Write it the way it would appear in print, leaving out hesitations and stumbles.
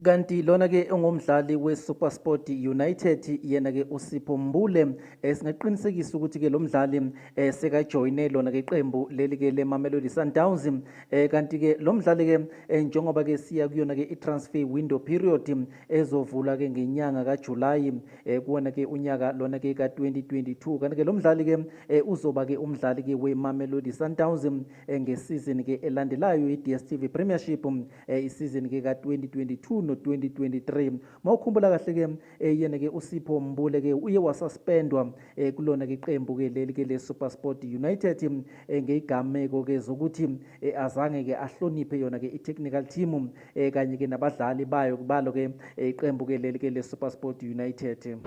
Kanti lona ke ongumdlali weSupersport United yena ke uSipho Mbule singaqinisekisa ukuthi ke lo mdlali sekajoyine lona ke iqembu leli ke leMamelodi Sundowns kanti ke lo mdlali ke njengoba ke siya kuyona ke itransfer window period ezovula ke ngenyanga kaJuly kuona ke unyaka lona ke ka2022 kanti ke lo mdlali ke uzoba ke umdlali ke weMamelodi Sundowns ngesizini ke elandelayo iDStv Premiership isizini ke ka2022 no2023 mawukhumbula kahle ke yena ke uSipho Mbule ke uye wasuspendwa kulona ke iqembu ke leli ke leSupersport United ngeyigameko ke zokuthi azange ke ahloniphe yona ke itechnical team kanye ke nabadlali bayo kubalo ke iqembu ke leli ke leSupersport United.